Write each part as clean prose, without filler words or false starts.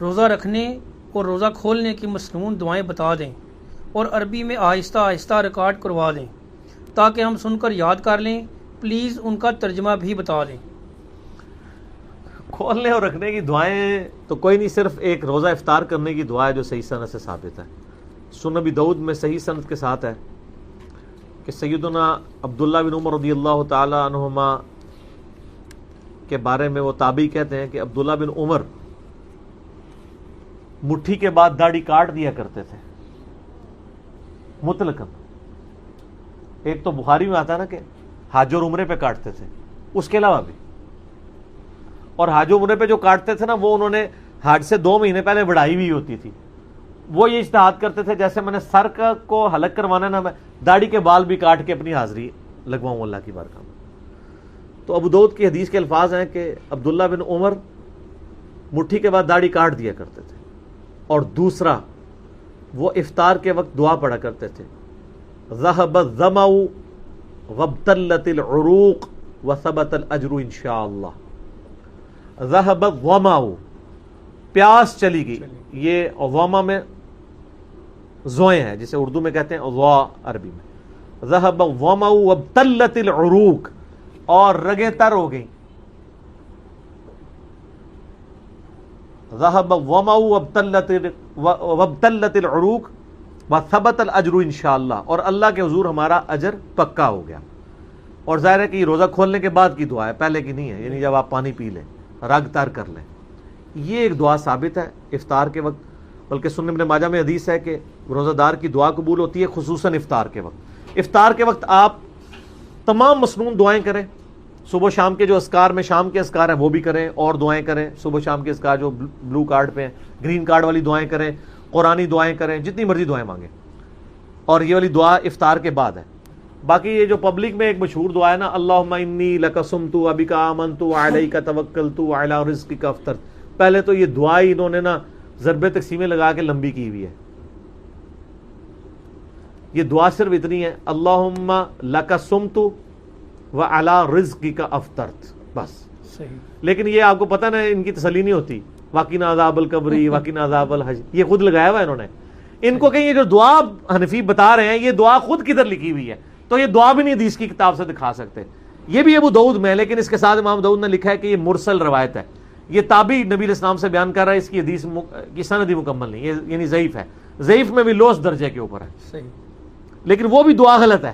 روزہ رکھنے اور روزہ کھولنے کی مصنون دعائیں بتا دیں اور عربی میں آہستہ آہستہ ریکارڈ کروا دیں تاکہ ہم سن کر یاد کر لیں. پلیز ان کا ترجمہ بھی بتا دیں. کھولنے اور رکھنے کی دعائیں تو کوئی نہیں، صرف ایک روزہ افطار کرنے کی دعا ہے جو صحیح سند سے ثابت ہے. سنن ابی داؤد میں صحیح سند کے ساتھ ہے کہ سیدنا عبداللہ بن عمر رضی اللہ تعالی عنہما کے بارے میں وہ تابعی کہتے ہیں کہ عبداللہ بن عمر مٹھی کے بعد داڑھی کاٹ دیا کرتے تھے مطلقاً. ایک تو بخاری میں آتا ہے نا کہ حج اور عمرے پہ کاٹتے تھے، اس کے علاوہ بھی. اور حج و عمرے پہ جو کاٹتے تھے نا وہ انہوں نے حج سے 2 مہینے پہلے بڑھائی ہوئی ہوتی تھی. وہ یہ اجتہاد کرتے تھے جیسے میں نے سر کو حلق کروانا نا، میں داڑھی کے بال بھی کاٹ کے اپنی حاضری لگواؤں اللہ کی بارگاہ میں. تو ابو داؤد کی حدیث کے الفاظ ہیں کہ عبداللہ بن عمر مٹھی کے بعد داڑھی کاٹ دیا کرتے تھے. اور دوسرا وہ افطار کے وقت دعا پڑھا کرتے تھے، ذهب الظمأ وابتلت العروق وثبت الاجر انشاءاللہ. ذهب الظمأ، پیاس چلی گئی. یہ ظما میں زوئیں ہیں جسے اردو میں کہتے ہیں ضا عربی میں. ذهب الظمأ وابتلت العروق، اور رگیں تر ہو گئیں. ذهب الظمأ وابتلت العروق وثبت الاجر انشاءاللہ، اور اللہ کے حضور ہمارا اجر پکا ہو گیا. اور ظاہر ہے کہ یہ روزہ کھولنے کے بعد کی دعا ہے، پہلے کی نہیں ہے. یعنی جب آپ پانی پی لیں، رگ تر کر لیں، یہ ایک دعا ثابت ہے افطار کے وقت. بلکہ سنن ابن ماجہ میں حدیث ہے کہ روزہ دار کی دعا قبول ہوتی ہے خصوصاً افطار کے وقت. افطار کے وقت آپ تمام مسنون دعائیں کریں. صبح شام کے جو اذکار میں شام کے اذکار ہیں وہ بھی کریں، اور دعائیں کریں. صبح شام کے اذکار جو بلو کارڈ پہ ہیں، گرین کارڈ والی دعائیں کریں، قرآنی دعائیں کریں، جتنی مرضی دعائیں مانگیں. اور یہ والی دعا افطار کے بعد ہے. باقی یہ جو پبلک میں ایک مشہور دعا ہے نا، اللہم انی لک صمت وبک آمنت وعلیک توکلت وعلی رزقک افطرت، پہلے تو یہ دعا ہی انہوں نے نا ضرب تقسیمیں لگا کے لمبی کی ہوئی ہے. یہ دعا صرف اتنی ہے، اللہم لک صمت وعلی رزقک افطرت، بس. صحیح. لیکن یہ آپ کو پتہ نا ان کی تسلی نہیں ہوتی، وقنا عذاب القبر وقنا عذاب الحج، یہ خود لگایا ہوا ہے انہوں نے. ان کو کہیں یہ جو دعا حنفی بتا رہے ہیں یہ دعا خود کدھر لکھی ہوئی ہے، تو یہ دعا بھی نہیں حدیث کی کتاب سے دکھا سکتے. یہ بھی ابو داؤد میں، لیکن اس کے ساتھ امام داؤد نے لکھا ہے کہ یہ مرسل روایت ہے. یہ تابعی نبی علیہ السلام سے بیان کر رہا ہے، اس کی حدیث کی سند مکمل نہیں، یہ یعنی ضعیف ہے. ضعیف میں بھی لوس درجے کے اوپر ہے. صحیح. لیکن وہ بھی دعا غلط ہے.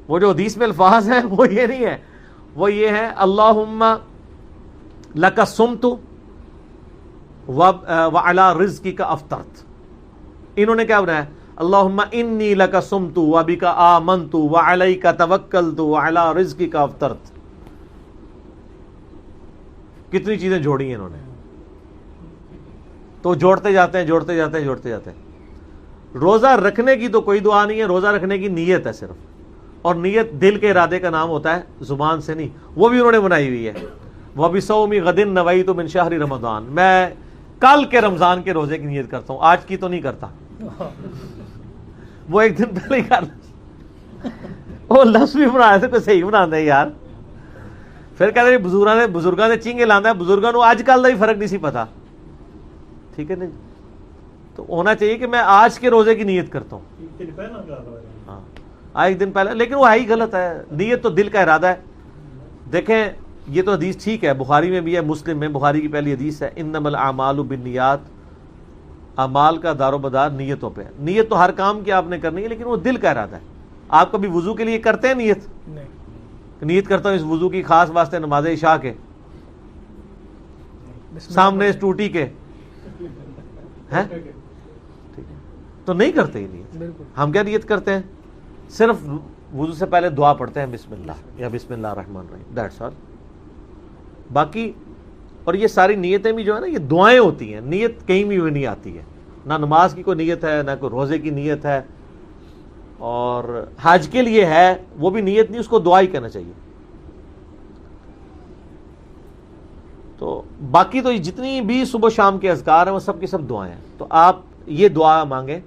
وہ جو حدیث میں الفاظ ہیں وہ یہ نہیں ہے، وہ یہ ہے اللہم لک صمت وعلی رزقک افطرت. انہوں نے کیا بنایا، اللہم انی لک صمت وبک آمنت وعلیک توکلت وعلی رزقک افطرت. کتنی چیزیں جوڑی ہیں انہوں نے. تو جوڑتے جاتے ہیں. روزہ رکھنے کی تو کوئی دعا نہیں ہے، روزہ رکھنے کی نیت ہے صرف. اور نیت دل کے ارادے کا نام ہوتا ہے، زبان سے نہیں. وہ بھی انہوں نے بنائی ہوئی ہے، وَبِصَوْمِ غَدٍ نَوَيْتُ مِنْ شَهْرِ رمضان، میں کل کے رمضان کے روزے کی نیت کرتا ہوں، آج کی تو نہیں کرتا. وہ ایک دن پہلے ہی کر وہ لفظ بھی بنا رہے تھے، کوئی صحیح بنا دے یار. پھر کہتے ہیں بزرگاں نے چنگے لانا ہے، بزرگاں نو آج کل کا ہی فرق نہیں سی پتا. ٹھیک ہے نا، تو ہونا چاہیے کہ میں آج کے روزے کی نیت کرتا ہوں. ہاں ایک دن پہلے، لیکن وہ ہے ہی غلط ہے. نیت تو دل کا ارادہ ہے. دیکھیں یہ تو حدیث ٹھیک ہے، بخاری میں بھی ہے، مسلم میں، بخاری کی پہلی حدیث ہے، انما الاعمال بالنیات، اعمال کا دار و مدار نیتوں پہ ہے. نیت تو ہر کام کی آپ نے کرنی ہے، لیکن وہ دل کا ارادہ ہے. آپ کبھی وضو کے لیے کرتے ہیں نیت؟ نیت کرتا ہوں اس وضو کی خاص واسطے نماز عشاء کے، سامنے اس ٹوٹی کے، ہیں تو نہیں کرتے ہی نیت. ہم کیا نیت کرتے ہیں؟ صرف وضو سے پہلے دعا پڑھتے ہیں، بسم اللہ یا بسم اللہ الرحمن الرحیم، دیٹس آل. باقی اور یہ ساری نیتیں بھی جو ہے نا یہ دعائیں ہوتی ہیں. نیت کہیں بھی نہیں آتی ہے، نہ نماز کی کوئی نیت ہے، نہ کوئی روزے کی نیت ہے. اور حج کے لیے ہے وہ بھی نیت نہیں، اس کو دعا ہی کہنا چاہیے. تو باقی تو جتنی بھی صبح شام کے اذکار ہیں وہ سب کی سب دعائیں ہیں. تو آپ یہ دعا مانگیں،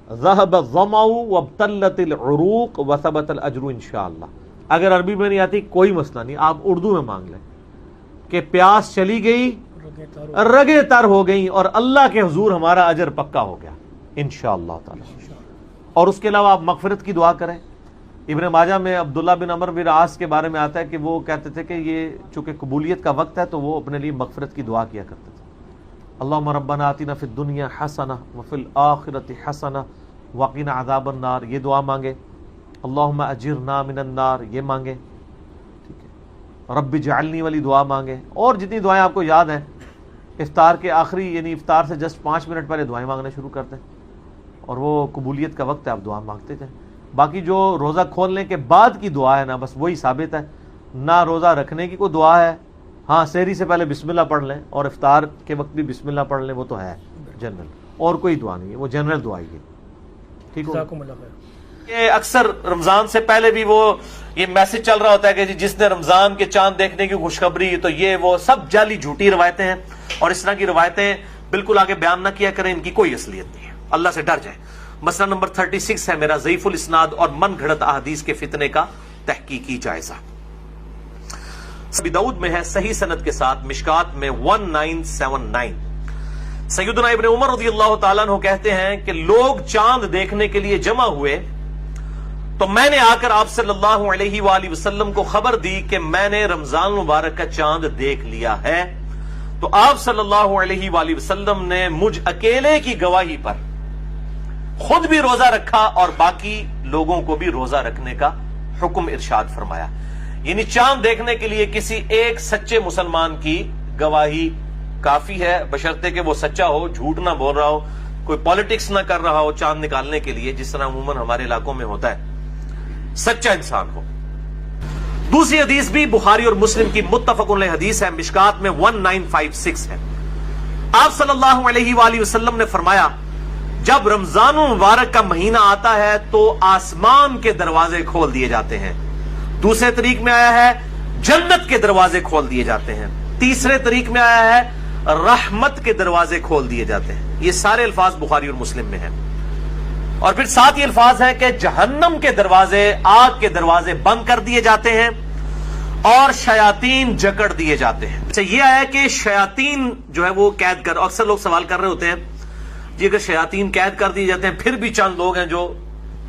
ذهب الظمأ وابتلت العروق وثبت الاجر انشاءاللہ. اگر عربی میں نہیں آتی کوئی مسئلہ نہیں، آپ اردو میں مانگ لیں کہ پیاس چلی گئی رگیں تر ہو گئیں اور اللہ کے حضور ہمارا اجر پکا ہو گیا انشاءاللہ تعالی۔ اور اس کے علاوہ آپ مغفرت کی دعا کریں۔ ابن ماجہ میں عبداللہ بن عمر بن عاص کے بارے میں آتا ہے کہ وہ کہتے تھے کہ یہ چونکہ قبولیت کا وقت ہے تو وہ اپنے لیے مغفرت کی دعا کیا کرتے تھے۔ اللہم ربنا آتنا فی الدنیا حسنہ وفی الآخرۃ حسنہ وقنا عذاب النار، یہ دعا مانگے۔ اللہم اجرنا من النار، یہ مانگے، ٹھیک ہے۔ رب اجعلنی والی دعا مانگے، اور جتنی دعائیں آپ کو یاد ہیں افطار کے آخری یعنی افطار سے جسٹ 5 منٹ پہلے دعائیں مانگنا شروع کرتے ہیں، اور وہ قبولیت کا وقت ہے، آپ دعا مانگتے جائیں۔ باقی جو روزہ کھولنے کے بعد کی دعا ہے نا، بس وہی ثابت ہے، نہ روزہ رکھنے کی کوئی دعا ہے، ہاں سحری سے پہلے بسم اللہ پڑھ لیں اور افطار کے وقت بھی بسم اللہ پڑھ لیں، وہ تو ہے جنرل، اور کوئی دعا نہیں ہے، وہ جنرل دعا ہی ہے، ٹھیک ہے۔ یہ اکثر رمضان سے پہلے بھی وہ یہ میسج چل رہا ہوتا ہے کہ جس نے رمضان کے چاند دیکھنے کی خوشخبری، تو یہ وہ سب جعلی جھوٹی روایتیں ہیں، اور اس طرح کی روایتیں بالکل آگے بیان نہ کیا کریں، ان کی کوئی اصلیت نہیں ہے، اللہ سے ڈر جائیں۔ مسئلہ نمبر 36 ہے میرا، ضعیف الاسناد اور من گھڑت احادیث کے فتنے کا تحقیقی جائزہ۔ ابی داؤد میں ہے صحیح سند کے ساتھ، مشکات میں 1979، سیدنا ابن عمر رضی اللہ تعالیٰ عنہ کہتے ہیں کہ لوگ چاند دیکھنے کے لیے جمع ہوئے تو میں نے آ کر آپ صلی اللہ علیہ وآلہ وسلم کو خبر دی کہ میں نے رمضان مبارک کا چاند دیکھ لیا ہے، تو آپ صلی اللہ علیہ وآلہ وسلم نے مجھ اکیلے کی گواہی پر خود بھی روزہ رکھا اور باقی لوگوں کو بھی روزہ رکھنے کا حکم ارشاد فرمایا۔ یعنی چاند دیکھنے کے لیے کسی ایک سچے مسلمان کی گواہی کافی ہے، بشرطے کہ وہ سچا ہو، جھوٹ نہ بول رہا ہو، کوئی پالیٹکس نہ کر رہا ہو چاند نکالنے کے لیے، جس طرح عموماً ہمارے علاقوں میں ہوتا ہے، سچا انسان ہو۔ دوسری حدیث بھی بخاری اور مسلم کی متفق علیہ حدیث ہے، مشکات میں 1956 ہے۔ آپ صلی اللہ علیہ وآلہ وسلم نے فرمایا جب رمضان مبارک کا مہینہ آتا ہے تو آسمان کے دروازے کھول دیے جاتے ہیں، دوسرے طریق میں آیا ہے جنت کے دروازے کھول دیے جاتے ہیں، تیسرے طریق میں آیا ہے رحمت کے دروازے کھول دیے جاتے ہیں۔ یہ سارے الفاظ بخاری اور مسلم میں ہیں، اور پھر ساتھ یہ الفاظ ہے کہ جہنم کے دروازے، آگ کے دروازے بند کر دیے جاتے ہیں اور شیاطین جکڑ دیے جاتے ہیں۔ اچھا، یہ آیا کہ شیاطین جو ہے وہ قید کر، اکثر لوگ سوال کر رہے ہوتے ہیں جی اگر شیاطین قید کر دیے جاتے ہیں، پھر بھی چند لوگ ہیں جو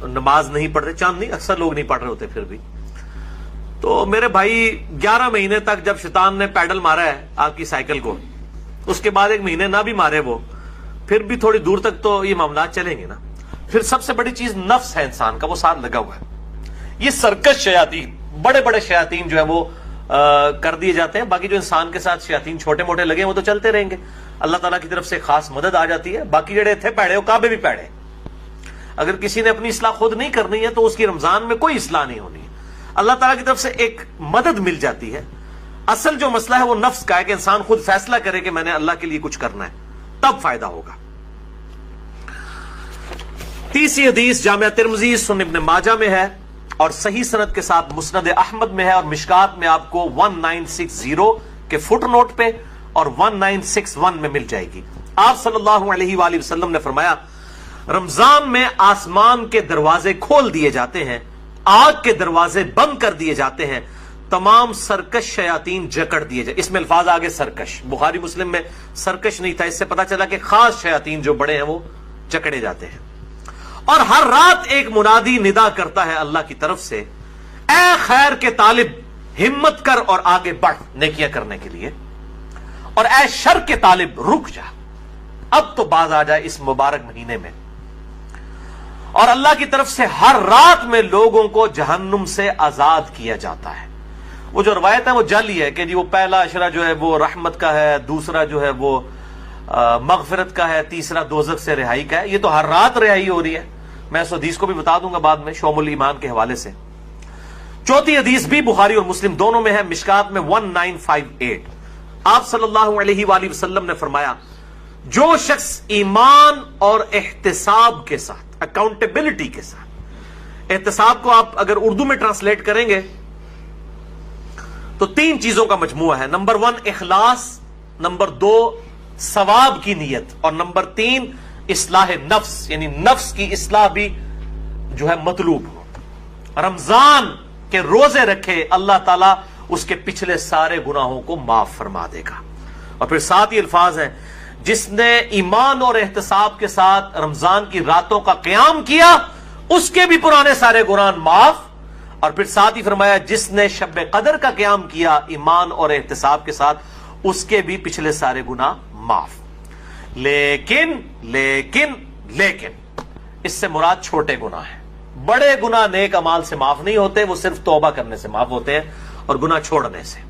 نماز نہیں پڑھ رہے، چند نہیں اکثر لوگ نہیں پڑھ رہے ہوتے پھر بھی، تو میرے بھائی 11 مہینے تک جب شیطان نے پیڈل مارا ہے آپ کی سائیکل کو، اس کے بعد 1 مہینے نہ بھی مارے وہ، پھر بھی تھوڑی دور تک تو یہ معاملات چلیں گے نا۔ پھر سب سے بڑی چیز نفس ہے انسان کا، وہ ساتھ لگا ہوا ہے۔ یہ سرکش شیاطین، بڑے بڑے شیاطین جو ہے وہ کر دیے جاتے ہیں، باقی جو انسان کے ساتھ شیاطین چھوٹے موٹے لگے ہیں وہ تو چلتے رہیں گے، اللہ تعالیٰ کی طرف سے خاص مدد آ جاتی ہے۔ باقی جڑے تھے پیڑے وہ کعبے بھی پیڑے، اگر کسی نے اپنی اصلاح خود نہیں کرنی ہے تو اس کی رمضان میں کوئی اصلاح نہیں ہونی ہے، اللہ تعالیٰ کی طرف سے ایک مدد مل جاتی ہے۔ اصل جو مسئلہ ہے وہ نفس کا ہے کہ انسان خود فیصلہ کرے کہ میں نے اللہ کے لیے کچھ کرنا ہے، تب فائدہ ہوگا۔ تیسری حدیث جامعہ ترمذی، سنن ابن ماجہ میں ہے اور صحیح سند کے ساتھ مسند احمد میں ہے، اور مشکات میں آپ کو 1960 کے فٹ نوٹ پہ اور 1961 میں مل جائے گی۔ آپ صلی اللہ علیہ وآلہ وسلم نے فرمایا رمضان میں آسمان کے دروازے کھول دیے جاتے ہیں، آگ کے دروازے بند کر دیے جاتے ہیں، تمام سرکش شیاطین جکڑ دیے جائے۔ اس میں الفاظ آگے سرکش، بخاری مسلم میں سرکش نہیں تھا، اس سے پتا چلا کہ خاص شیاطین جو بڑے ہیں وہ جکڑے جاتے ہیں۔ اور ہر رات ایک منادی ندا کرتا ہے اللہ کی طرف سے، اے خیر کے طالب ہمت کر اور آگے بڑھ نیکیاں کرنے کے لیے، اور اے شر کے طالب رک جا، اب تو باز آ جائے اس مبارک مہینے میں۔ اور اللہ کی طرف سے ہر رات میں لوگوں کو جہنم سے آزاد کیا جاتا ہے۔ وہ جو روایت ہے وہ جعلی ہے کہ جی وہ پہلا عشرہ جو ہے وہ رحمت کا ہے، دوسرا جو ہے وہ مغفرت کا ہے، تیسرا دوزخ سے رہائی کا ہے۔ یہ تو ہر رات رہائی ہو رہی ہے، میں اس حدیث کو بھی بتا دوں گا بعد میں شعب الایمان کے حوالے سے۔ چوتھی حدیث بھی بخاری اور مسلم دونوں میں ہے، مشکات میں 1958۔ آپ صلی اللہ علیہ وآلہ وسلم نے فرمایا جو شخص ایمان اور احتساب کے ساتھ، اکاؤنٹیبلٹی کے ساتھ، احتساب کو آپ اگر اردو میں ٹرانسلیٹ کریں گے تو 3 چیزوں کا مجموعہ ہے۔ نمبر 1 اخلاص، نمبر 2 ثواب کی نیت، اور نمبر 3 اصلاح نفس، یعنی نفس کی اصلاح بھی جو ہے مطلوب ہو۔ رمضان کے روزے رکھے، اللہ تعالیٰ اس کے پچھلے سارے گناہوں کو معاف فرما دے گا۔ اور پھر ساتھ ہی الفاظ ہیں جس نے ایمان اور احتساب کے ساتھ رمضان کی راتوں کا قیام کیا اس کے بھی پرانے سارے گناہ معاف. اور پھر ساتھ ہی فرمایا جس نے شب قدر کا قیام کیا ایمان اور احتساب کے ساتھ اس کے بھی پچھلے سارے گناہ معاف. لیکن لیکن لیکن اس سے مراد چھوٹے گناہ ہیں. بڑے گناہ نیک امال سے معاف نہیں ہوتے, وہ صرف توبہ کرنے سے معاف ہوتے ہیں اور گناہ چھوڑنے سے.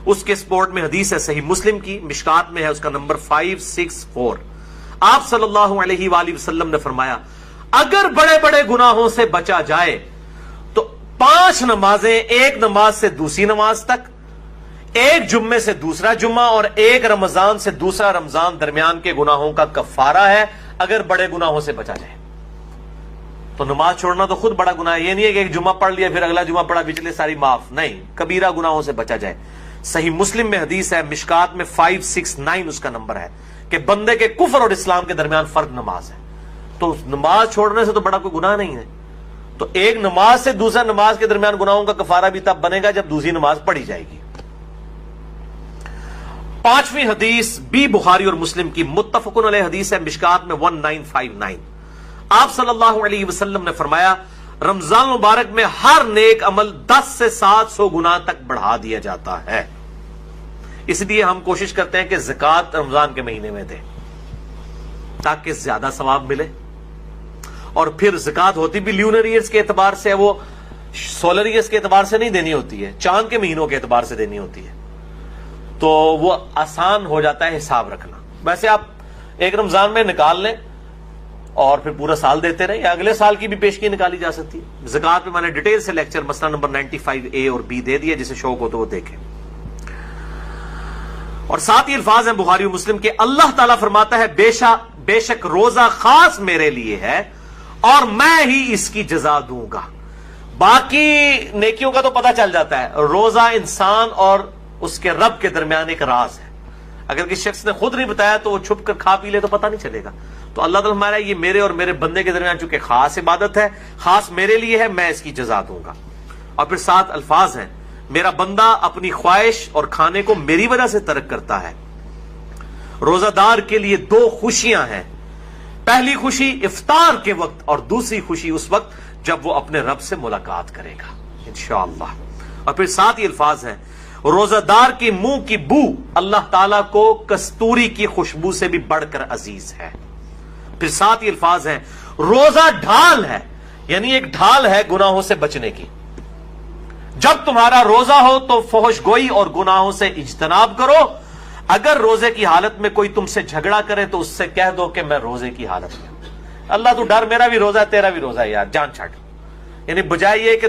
اس کے سپورٹ میں حدیث ہے صحیح مسلم کی, مشکات میں ہے, اس کا نمبر 564. آپ صلی اللہ علیہ وآلہ وسلم نے فرمایا اگر بڑے بڑے گناہوں سے بچا جائے تو 5 نمازیں, ایک نماز سے دوسری نماز تک, ایک جمعے سے دوسرا جمعہ اور ایک رمضان سے دوسرا رمضان درمیان کے گناہوں کا کفارہ ہے اگر بڑے گناہوں سے بچا جائے. تو نماز چھوڑنا تو خود بڑا گناہ ہے, یہ نہیں ہے کہ ایک جمعہ پڑھ لیا پھر اگلا جمعہ پڑھا پچھلے ساری معاف, نہیں, کبیرہ گناہوں سے بچا جائے. صحیح مسلم میں حدیث ہے, مشکات میں 569 اس کا نمبر ہے کہ بندے کے کفر اور اسلام کے درمیان فرق نماز ہے. تو نماز چھوڑنے سے تو بڑا کوئی گناہ نہیں ہے. تو ایک نماز سے دوسرا نماز کے درمیان گناہوں کا کفارہ بھی تب بنے گا جب دوسری نماز پڑھی جائے گی. 5ویں حدیث بھی بخاری اور مسلم کی متفقن علیہ حدیث ہے, مشکات میں 1959. آپ صلی اللہ علیہ وسلم نے فرمایا رمضان مبارک میں ہر نیک عمل 10 سے 700 گنا تک بڑھا دیا جاتا ہے. اس لیے ہم کوشش کرتے ہیں کہ زکوٰۃ رمضان کے مہینے میں دیں تاکہ زیادہ ثواب ملے. اور پھر زکوٰۃ ہوتی بھی لیونر ایئرز کے اعتبار سے, وہ سولر ایئرز کے اعتبار سے نہیں دینی ہوتی ہے, چاند کے مہینوں کے اعتبار سے دینی ہوتی ہے. تو وہ آسان ہو جاتا ہے حساب رکھنا. ویسے آپ ایک رمضان میں نکال لیں اور پھر پورا سال دیتے رہیں, یا اگلے سال کی بھی پیشگی نکالی جا سکتی ہے. زکوٰۃ پہ میں نے ڈیٹیل سے لیکچر مسئلہ نمبر 95A اور B دے دیا, جسے شوق ہو تو وہ دیکھیں. اور ساتھ ہی الفاظ ہیں بخاری و مسلم کے, اللہ تعالیٰ فرماتا ہے بے شک روزہ خاص میرے لیے ہے اور میں ہی اس کی جزا دوں گا. باقی نیکیوں کا تو پتہ چل جاتا ہے, روزہ انسان اور اس کے رب کے درمیان ایک راز ہے. اگر کسی شخص نے خود نہیں بتایا تو وہ چھپ کر کھا پی لے تو پتہ نہیں چلے گا. تو اللہ تعالیٰ ہمارا یہ میرے اور میرے بندے کے درمیان چونکہ خاص عبادت ہے, خاص میرے لیے ہے, میں اس کی جزا دوں گا. اور پھر 7 الفاظ ہیں, میرا بندہ اپنی خواہش اور کھانے کو میری وجہ سے ترک کرتا ہے. روزہ دار کے لیے 2 خوشیاں ہیں, پہلی خوشی افطار کے وقت اور دوسری خوشی اس وقت جب وہ اپنے رب سے ملاقات کرے گا انشاءاللہ. اور پھر 7 ہی الفاظ ہیں, روزہ دار کی منہ کی بو اللہ تعالیٰ کو کستوری کی خوشبو سے بھی بڑھ کر عزیز ہے. پھر 7 ہی الفاظ ہیں, روزہ ڈھال ہے, یعنی ایک ڈھال ہے گناہوں سے بچنے کی. جب تمہارا روزہ ہو تو فحش گوئی اور گناہوں سے اجتناب کرو. اگر روزے کی حالت میں کوئی تم سے جھگڑا کرے تو اس سے کہہ دو کہ میں روزے کی حالت میں ہوں. اللہ تو ڈر, میرا بھی روزہ ہے تیرا بھی روزہ ہے یار, جان چھٹ. یعنی بجائے یہ کہ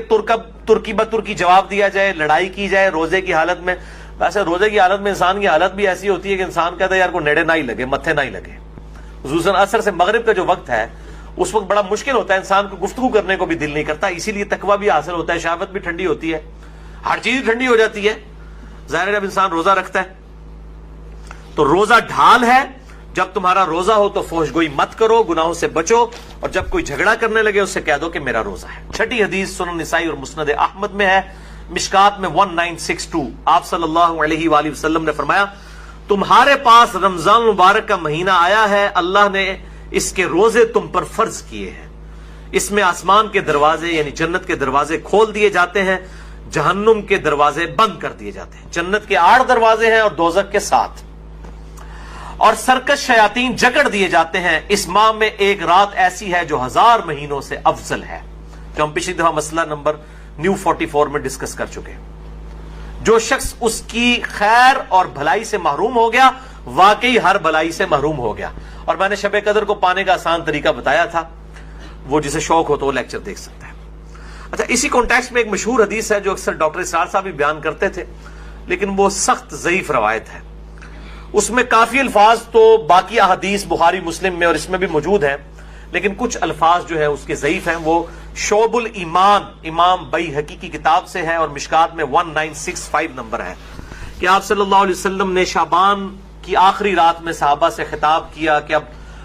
ترکی بترکی جواب دیا جائے, لڑائی کی جائے روزے کی حالت میں. ویسے روزے کی حالت میں انسان کی حالت بھی ایسی ہوتی ہے کہ انسان کہتا ہے یار کو نیڑے نہ ہی لگے, متھے نہ ہی لگے. خصوصاً عصر سے مغرب کا جو وقت ہے اس وقت بڑا مشکل ہوتا ہے, انسان کو گفتگو کرنے کو بھی دل نہیں کرتا. اسی لیے تقویٰ بھی حاصل ہوتا ہے, شہوت بھی ٹھنڈی ہوتی ہے, ہر چیز ٹھنڈی ہو جاتی ہے. ظاہر ہے جب انسان روزہ رکھتا ہے تو روزہ ڈھال ہے. جب تمہارا روزہ ہو تو فحش گوئی مت کرو, گناہوں سے بچو, اور جب کوئی جھگڑا کرنے لگے اس سے کہہ دو کہ میرا روزہ ہے. 6 حدیث سنن نسائی اور مسند احمد میں ہے, مشکات میں 1962. آپ صلی اللہ علیہ وآلہ وسلم نے فرمایا تمہارے پاس رمضان مبارک کا مہینہ آیا ہے, اللہ نے اس کے روزے تم پر فرض کیے ہیں. اس میں آسمان کے دروازے یعنی جنت کے دروازے کھول دیے جاتے ہیں, جہنم کے دروازے بند کر دیے جاتے ہیں. جنت کے 8 دروازے ہیں اور دوزخ کے 7. اور سرکش شیاطین جکڑ دیے جاتے ہیں. اس ماہ میں ایک رات ایسی ہے جو 1000 مہینوں سے افضل ہے, جو ہم پچھلی دفعہ مسئلہ نمبر نیو 44 میں ڈسکس کر چکے. جو شخص اس کی خیر اور بھلائی سے محروم ہو گیا واقعی ہر بھلائی سے محروم ہو گیا. اور میں نے شب قدر کو پانے کا آسان طریقہ بتایا تھا, وہ جسے شوق ہو تو وہ لیکچر دیکھ سکتا ہے. اچھا, اسی کانٹیکسٹ میں ایک مشہور حدیث ہے جو اکثر ڈاکٹر اسرار صاحب بھی بیان کرتے تھے, لیکن وہ سخت ضعیف روایت ہے. اس میں کافی الفاظ تو باقی احادیث بخاری مسلم میں اور اس میں بھی موجود ہیں, لیکن کچھ الفاظ جو ہے اس کے ضعیف ہیں. وہ شعب الایمان امام بیہقی کی کتاب سے ہے اور مشکات میں 1965 نمبر ہے کہ آپ صلی اللہ علیہ وسلم نے شعبان کی آخری رات میں صحابہ سے خطاب کیا کہ اب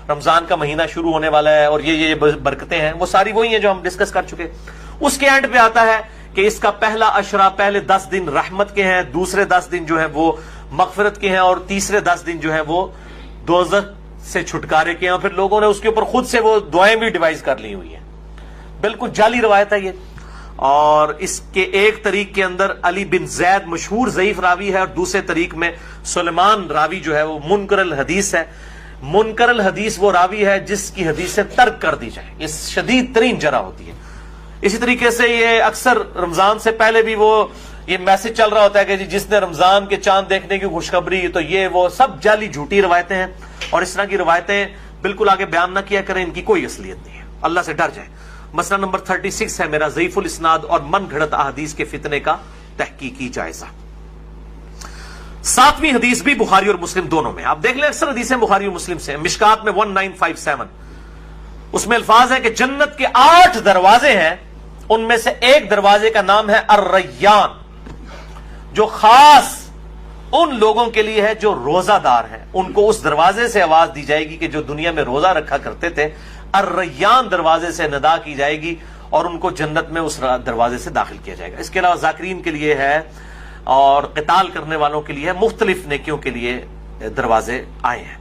رمضان کا مہینہ شروع ہونے والا ہے اور یہ برکتیں ہیں. وہ ساری وہی ہیں جو ہم ڈسکس کر چکے. اس کے اینڈ پہ آتا ہے کہ اس کا پہلا عشرہ, پہلے 10 دن رحمت کے ہیں, دوسرے 10 دن جو ہیں وہ مغفرت کے ہیں اور تیسرے 10 دن جو ہے وہ دوزخ سے چھٹکارے کے ہیں. اور پھر لوگوں نے اس کے اوپر خود سے وہ دعائیں بھی ڈیوائز کر لی ہوئی ہیں. بالکل جعلی روایت ہے یہ. اور اس کے ایک طریق کے اندر علی بن زید مشہور ضعیف راوی ہے اور دوسرے طریق میں سلیمان راوی جو ہے وہ منکر الحدیث ہے. منکر الحدیث وہ راوی ہے جس کی حدیثیں ترک کر دی جائیں, یہ شدید ترین جرح ہوتی ہے. اسی طریقے سے یہ اکثر رمضان سے پہلے بھی وہ یہ میسج چل رہا ہوتا ہے کہ جس نے رمضان کے چاند دیکھنے کی خوشخبری, تو یہ وہ سب جعلی جھوٹی روایتیں ہیں. اور اس طرح کی روایتیں بالکل آگے بیان نہ کیا کریں, ان کی کوئی اصلیت نہیں ہے. اللہ سے ڈر جائیں. مسئلہ نمبر 36 ہے میرا ضعیف الاسناد اور من گھڑت احادیث کے فتنے کا تحقیقی جائزہ. 7ویں حدیث بھی بخاری اور مسلم دونوں میں. آپ دیکھ لیں اکثر حدیثیں بخاری اور مسلم سے. مشکات میں 1957 اس میں الفاظ ہیں کہ جنت کے 8 دروازے ہیں, ان میں سے ایک دروازے کا نام ہے الریان, جو خاص ان لوگوں کے لیے ہے جو روزہ دار ہیں. ان کو اس دروازے سے آواز دی جائے گی کہ جو دنیا میں روزہ رکھا کرتے تھے. الریان دروازے سے ندا کی جائے گی اور ان کو جنت میں اس دروازے سے داخل کیا جائے گا. اس کے علاوہ ذاکرین کے لیے ہے اور قتال کرنے والوں کے لیے مختلف نیکیوں کے لیے دروازے آئے ہیں.